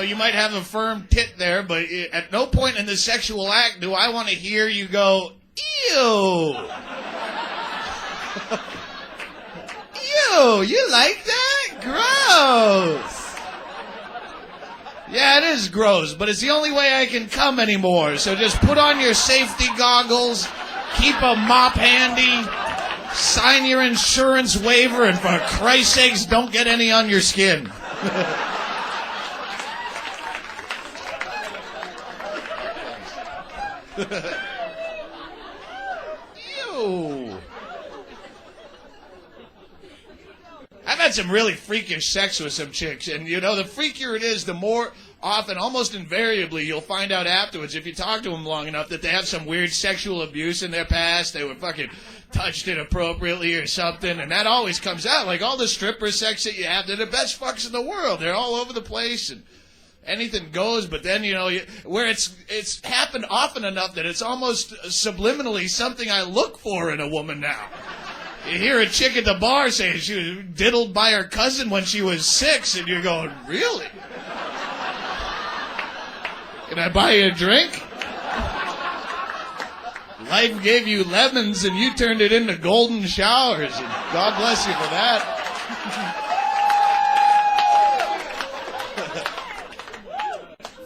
Speaker 1: You might have a firm tit there, but at no point in the sexual act do I want to hear you go, ew. Ew, you like that? Gross. Yeah, it is gross, but it's the only way I can come anymore. So just put on your safety goggles, keep a mop handy, sign your insurance waiver, and for Christ's sakes, don't get any on your skin. Ew. I've had some really freakish sex with some chicks, and the freakier it is, the more often, almost invariably, you'll find out afterwards, if you talk to them long enough, that they have some weird sexual abuse in their past. They were fucking touched inappropriately or something, and that always comes out. Like all the stripper sex that you have, they're the best fucks in the world. They're all over the place, and anything goes, but then, where it's happened often enough that it's almost subliminally something I look for in a woman now. You hear a chick at the bar saying she was diddled by her cousin when she was 6, and you're going, really? Can I buy you a drink? Life gave you lemons, and you turned it into golden showers, and God bless you for that.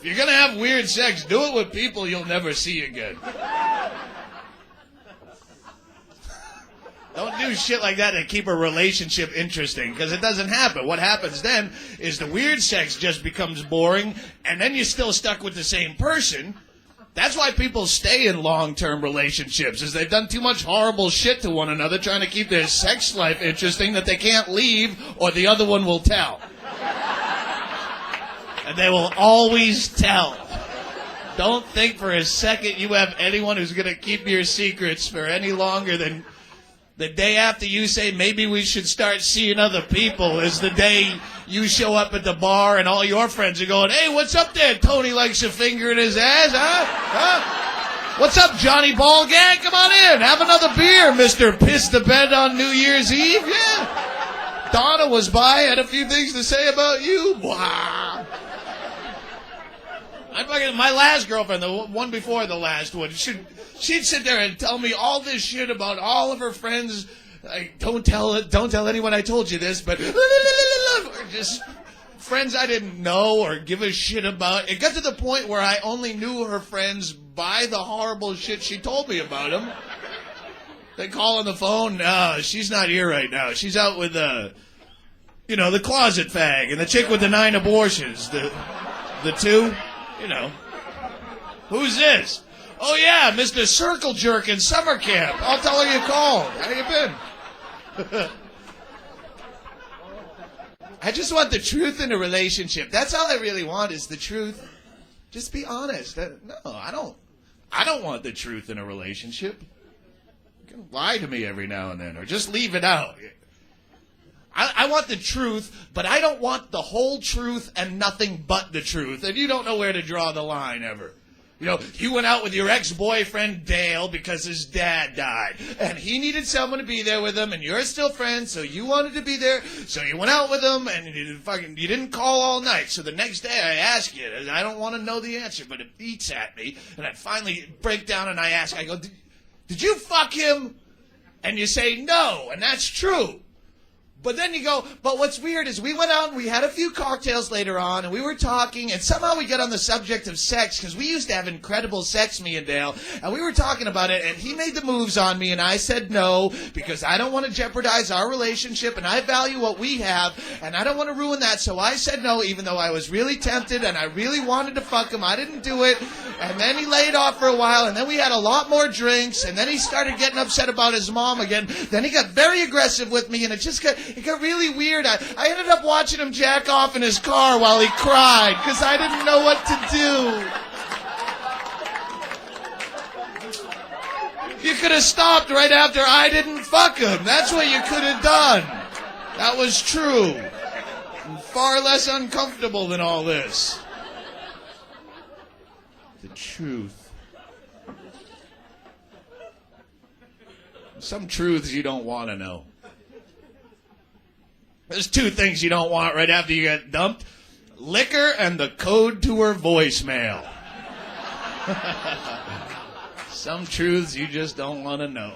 Speaker 1: If you're going to have weird sex, do it with people you'll never see again. Don't do shit like that to keep a relationship interesting, because it doesn't happen. What happens then is the weird sex just becomes boring, and then you're still stuck with the same person. That's why people stay in long-term relationships, is they've done too much horrible shit to one another trying to keep their sex life interesting that they can't leave or the other one will tell. And they will always tell. Don't think for a second you have anyone who's going to keep your secrets for any longer than the day after you say maybe we should start seeing other people is the day you show up at the bar and all your friends are going, hey, what's up there? Tony likes a finger in his ass, huh? What's up, Johnny Ballgag? Come on in. Have another beer, Mr. Piss the Bed on New Year's Eve. Yeah. Donna was by, had a few things to say about you. Wow. My last girlfriend, the one before the last one, she'd sit there and tell me all this shit about all of her friends. Like, don't tell anyone I told you this, but just friends I didn't know or give a shit about. It got to the point where I only knew her friends by the horrible shit she told me about them. They call on the phone. No, she's not here right now. She's out with the closet fag and the chick with the 9 abortions. The two. Who's this? Oh, yeah, Mr. Circle Jerk in summer camp. I'll tell her you called. How you been? I just want the truth in a relationship. That's all I really want is the truth. Just be honest. No, I don't want the truth in a relationship. You can lie to me every now and then or just leave it out. I want the truth, but I don't want the whole truth and nothing but the truth. And you don't know where to draw the line ever. You went out with your ex-boyfriend, Dale, because his dad died. And he needed someone to be there with him, and you're still friends, so you wanted to be there. So you went out with him, and you didn't call all night. So the next day I ask you, and I don't want to know the answer, but it eats at me. And I finally break down and I go, did you fuck him? And you say no, and that's true. But then you go, but what's weird is we went out and we had a few cocktails later on and we were talking and somehow we got on the subject of sex because we used to have incredible sex, me and Dale, and we were talking about it and he made the moves on me and I said no because I don't want to jeopardize our relationship and I value what we have and I don't want to ruin that, so I said no even though I was really tempted and I really wanted to fuck him. I didn't do it, and then he laid off for a while and then we had a lot more drinks and then he started getting upset about his mom again. Then he got very aggressive with me and it got really weird. I ended up watching him jack off in his car while he cried because I didn't know what to do. You could have stopped right after I didn't fuck him. That's what you could have done. That was true. And far less uncomfortable than all this. The truth. Some truths you don't want to know. There's 2 things you don't want right after you get dumped. Liquor and the code to her voicemail. Some truths you just don't want to know.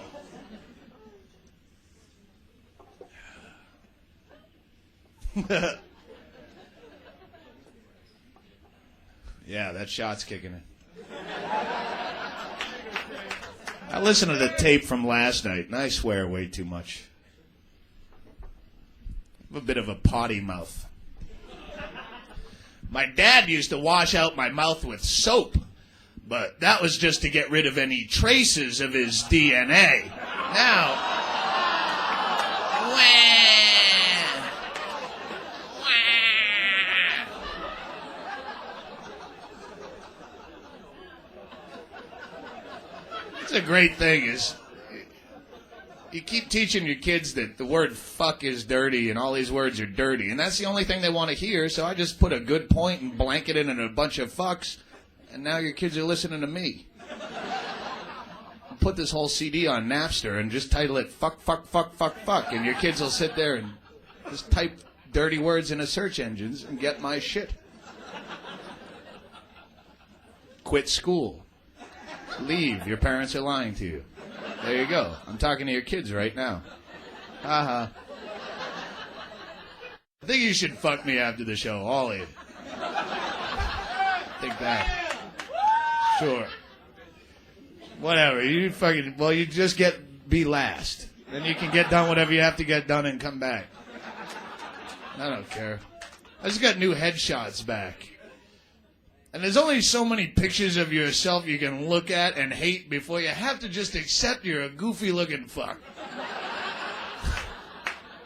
Speaker 1: Yeah, that shot's kicking in. I listened to the tape from last night, and I swear way too much. A bit of a potty mouth. My dad used to wash out my mouth with soap, but that was just to get rid of any traces of his DNA. Now, it's a great thing is you keep teaching your kids that the word fuck is dirty and all these words are dirty, and that's the only thing they want to hear, so I just put a good point and blanket it in a bunch of fucks, and now your kids are listening to me. Put this whole CD on Napster and just title it Fuck, Fuck, Fuck, Fuck, Fuck, and your kids will sit there and just type dirty words into search engines and get my shit. Quit school. Leave. Your parents are lying to you. There you go. I'm talking to your kids right now. Ha I think you should fuck me after the show, all of you. I think like that. Sure. Whatever. You just be last. Then you can get done whatever you have to get done and come back. I don't care. I just got new headshots back. And there's only so many pictures of yourself you can look at and hate before you have to just accept you're a goofy-looking fuck.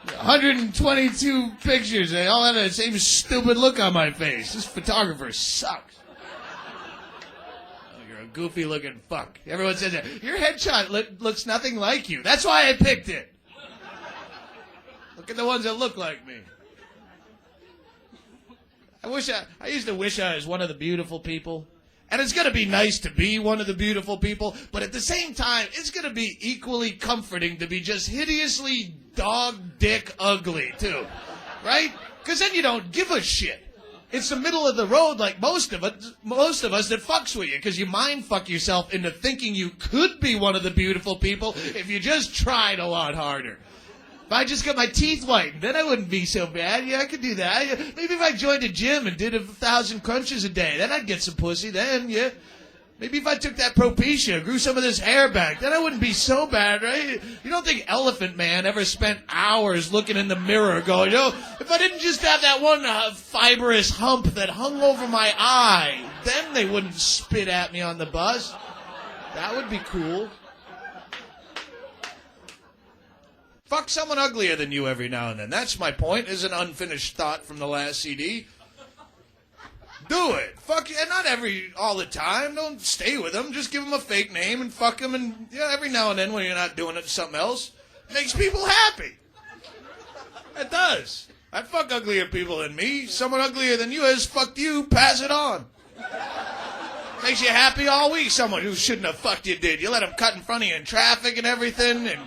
Speaker 1: 122 pictures. They all have the same stupid look on my face. This photographer sucks. Oh, you're a goofy-looking fuck. Everyone says that. Your headshot looks nothing like you. That's why I picked it. Look at the ones that look like me. I used to wish I was one of the beautiful people. And it's going to be nice to be one of the beautiful people, but at the same time, it's going to be equally comforting to be just hideously dog dick ugly, too. Right? Because then you don't give a shit. It's the middle of the road like most of us that fucks with you, because you mind fuck yourself into thinking you could be one of the beautiful people if you just tried a lot harder. If I just got my teeth whitened, then I wouldn't be so bad. Yeah, I could do that. Maybe if I joined a gym and did 1,000 crunches a day, then I'd get some pussy then, yeah. Maybe if I took that Propecia, grew some of this hair back, then I wouldn't be so bad, right? You don't think Elephant Man ever spent hours looking in the mirror going, if I didn't just have that one fibrous hump that hung over my eye, then they wouldn't spit at me on the bus. That would be cool. Fuck someone uglier than you every now and then. That's my point, is an unfinished thought from the last CD. Do it. Fuck you. Not all the time. Don't stay with them. Just give them a fake name and fuck them. And every now and then when you're not doing it, something else makes people happy. It does. I fuck uglier people than me. Someone uglier than you has fucked you. Pass it on. Makes you happy all week. Someone who shouldn't have fucked you did. You let them cut in front of you in traffic and everything, and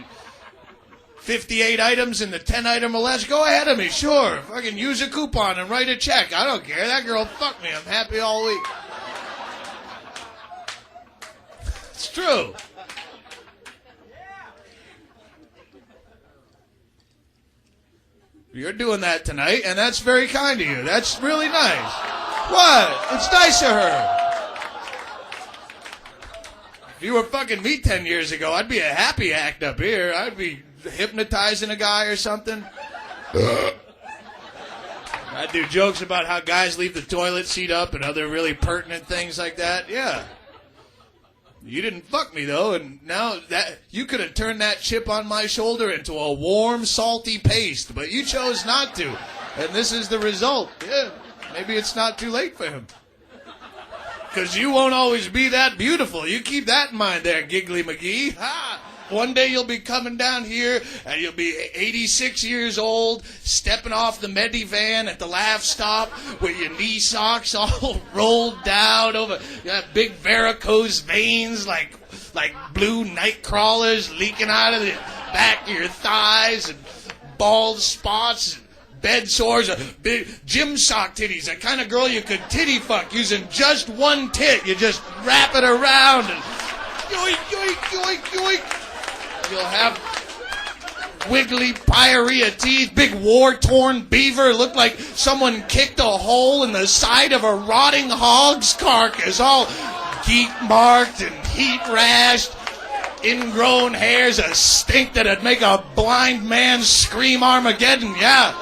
Speaker 1: 58 items in the 10-item or less. Go ahead of me, sure. Fucking use a coupon and write a check. I don't care. That girl fucked me. I'm happy all week. It's true. You're doing that tonight, and that's very kind of you. That's really nice. What? It's nice of her. If you were fucking me 10 years ago, I'd be a happy act up here. I'd be hypnotizing a guy or something. I do jokes about how guys leave the toilet seat up and other really pertinent things like that. Yeah. You didn't fuck me, though, and now that you could have turned that chip on my shoulder into a warm, salty paste, but you chose not to, and this is the result. Yeah, maybe it's not too late for him. Because you won't always be that beautiful. You keep that in mind there, Giggly McGee. Ha! One day you'll be coming down here, and you'll be 86 years old, stepping off the Medivan at the Laugh Stop with your knee socks all rolled down over. You have big varicose veins like blue night crawlers leaking out of the back of your thighs, and bald spots, and bed sores, big gym sock titties. The kind of girl you could titty fuck using just one tit. You just wrap it around and yoink, yoink, yoink, yoink. You'll have wiggly pyorrhea teeth, big war-torn beaver, look like someone kicked a hole in the side of a rotting hog's carcass, all geek-marked and heat-rashed, ingrown hairs, a stink that'd make a blind man scream Armageddon, yeah.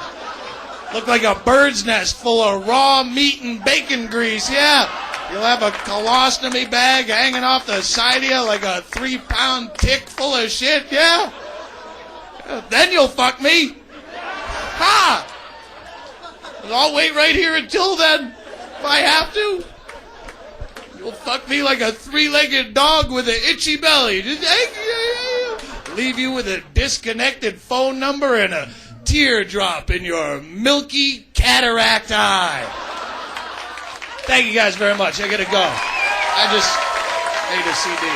Speaker 1: Look like a bird's nest full of raw meat and bacon grease, yeah. You'll have a colostomy bag hanging off the side of you like a 3-pound tick full of shit, yeah? Then you'll fuck me. Ha! I'll wait right here until then, if I have to. You'll fuck me like a 3-legged dog with an itchy belly. Just leave you with a disconnected phone number and a teardrop in your milky cataract eye. Thank you guys very much. I gotta go. I just made a CD.